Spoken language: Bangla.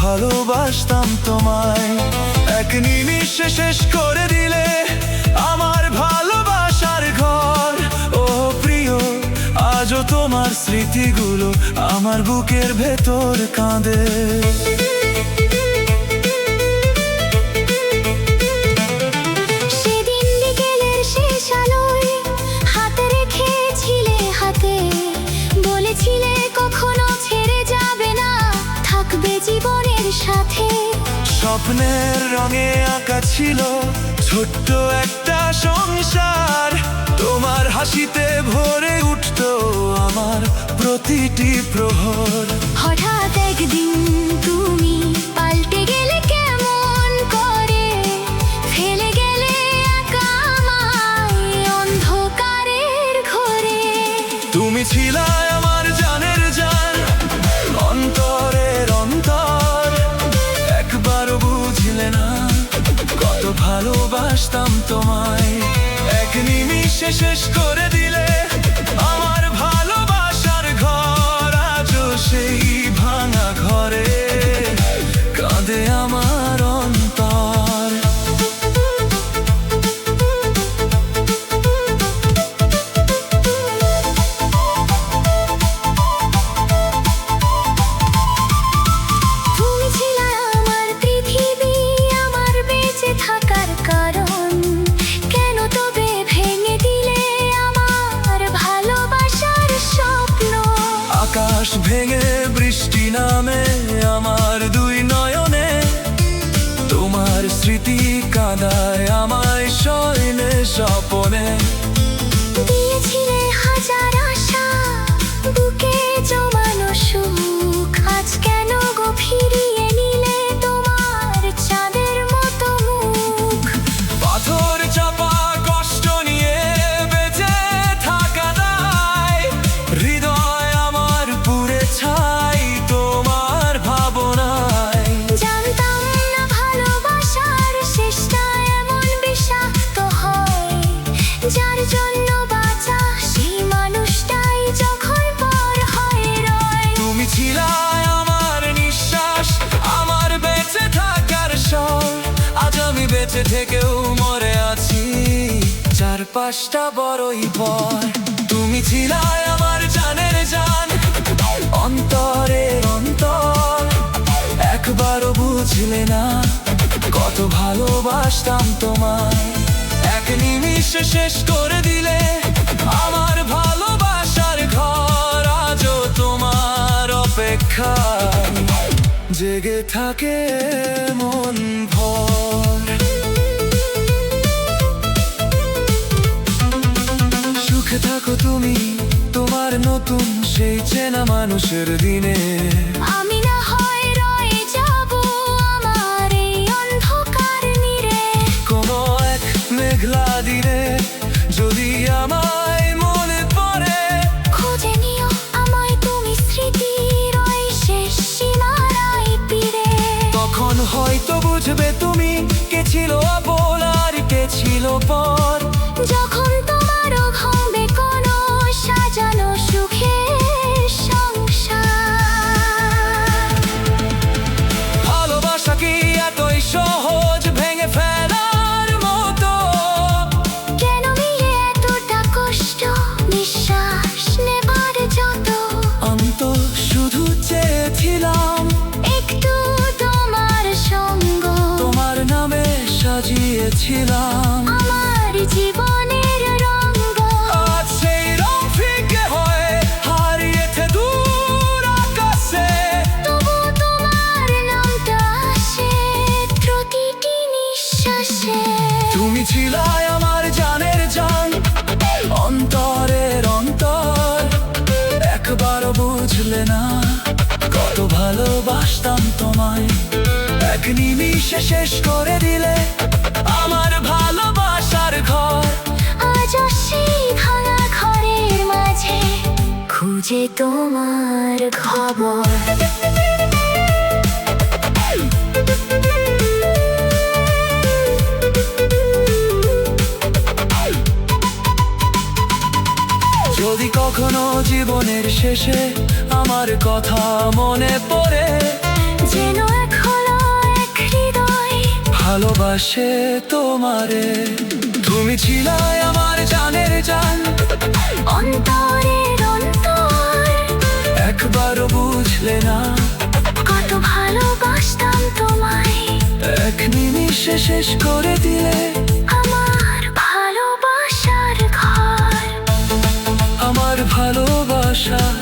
ভালোবাসতাম তোমায়, এক নিমিষে শেষ করে দিলে আমার ভালোবাসার ঘর। ও প্রিয়, আজও তোমার স্মৃতিগুলো আমার বুকের ভেতর কাঁদে। সেদিন বিকেলের শেষ আলোয় হাতে রেখেছিলে হাতে, বলেছিলে কখনো ছেড়ে যাবে না, থাকবে জীবনের সাথে। স্বপ্নের রঙে আঁকা ছিল ছোট্ট একটা সংসার, তোমার হাসিতে ভরে উঠতো আমার প্রতিটি প্রহর। হঠাৎ একদিন তুমি পাল্টে গেলে কেমন করে, ফেলে গেলে একা আমায় অন্ধকারের ঘরে। তুমি ছিলে আমার জানের জান, অন্তরের অন্তর, একবারও বুঝলে না কত ভালোবাসতাম তোমায়, এক নিমিষে শেষ করে দিলে আমার ভালোবাসার ঘর। আজও সেই ভাঙা ঘরে কাঁদে আমার অন্তর। তুমি ছিলে আমার পৃথিবী, আমার বেঁচে থাকার কারণ, কেন তবে ভেঙে দিলে আমার ভালোবাসার স্বপ্ন। আকাশ ভেঙে বৃষ্টি নামে আমার দুই নয়নে, তোমার স্মৃতি কাঁদায় আমায় শয়নে স্বপনে। দিয়েছিলে হাজার আশা, বুকে জমানো সুখ, আজ কেন গো ফিরিয়ে নিলে তোমার চাঁদের মতো মুখ। পাথর চাপা কষ্ট নিয়ে বেঁচে থাকা দায়, হৃদয় আমার পুড়ে ছাই তোমার ভাবনায়। জানতাম না ভালোবাসার শেষটা এমন বিষাক্ত হয়, যার জন্য বাঁচা সেই মানুষটাই যখন পর হয়ে রয়। তুমি ছিলে আমার নিঃশ্বাস, আমার বেঁচে থাকার স্বর, আজ আমি বেঁচে থেকেও মরে আছি চারপাশটা বড়ই পর। তুমি ছিলে আমার জানের জান, অন্তরের অন্তর, একবারও বুঝলে না কত ভালোবাসতাম তোমায়, এক নিমিষে শেষ করে দিলে আমার ভালোবাসার ঘর। আজও তোমার অপেক্ষায় জেগে থাকে মন ভর। সুখে থাকো তুমি তোমার নতুন সেই চেনা মানুষের দিনে, আমি না হয় রয়ে যাব আমার এই অন্ধকার নীড়ে। কোনো এক মেঘলা দিনে যদি আমায় মনে পড়ে, খোঁজে নিও আমায় তুমি স্মৃতির ওই শেষ সীমানায় ফিরে। তখন হয়তো বুঝবে তুমি কে ছিল আপন আর কে ছিল পর। যখন তোমারও হবে কোনো সাজানো সুখের সংসার। ভালোবাসা কি এতই সহজ ভেঙে ফেলার মতো, কেন মিলে এতটা কষ্ট নিঃশ্বাস নেবার যত। অন্ত শুধু চেয়েছিলাম একটু তোমার সঙ্গ, তোমার নামে সাজিয়েছিলাম আমার জীবনের রঙ্গ। আজ সেই রং ফিকে হয়ে হারিয়েছে দূর আকাশে, তবু তোমার নামটা আসে প্রতিটি নিঃশ্বাসে। তুমি ছিলে আমার জানের জান, অন্তরের অন্তর, একবারও বুঝলে না কত ভালোবাসতাম তোমায়, এক নিমিষে শেষ করে দিলে আমার ভালোবাসার ঘর। আজও সেই ভাঙা ঘরের মাঝে খুঁজে তোমার খবর। যদি কখনো জীবনের শেষে আমার কথা মনে পড়ে, যেন এখন ভালোবাসে তোমারে। তুমি ছিলাই আমার জানের জান, অন্তরের অন্তর, একবারও বুঝলে না কত ভালোবাসতাম তোমায়। এক নিমিষে শেষ করে দিলে আমার ভালোবাসার ঘর, আমার ভালোবাসার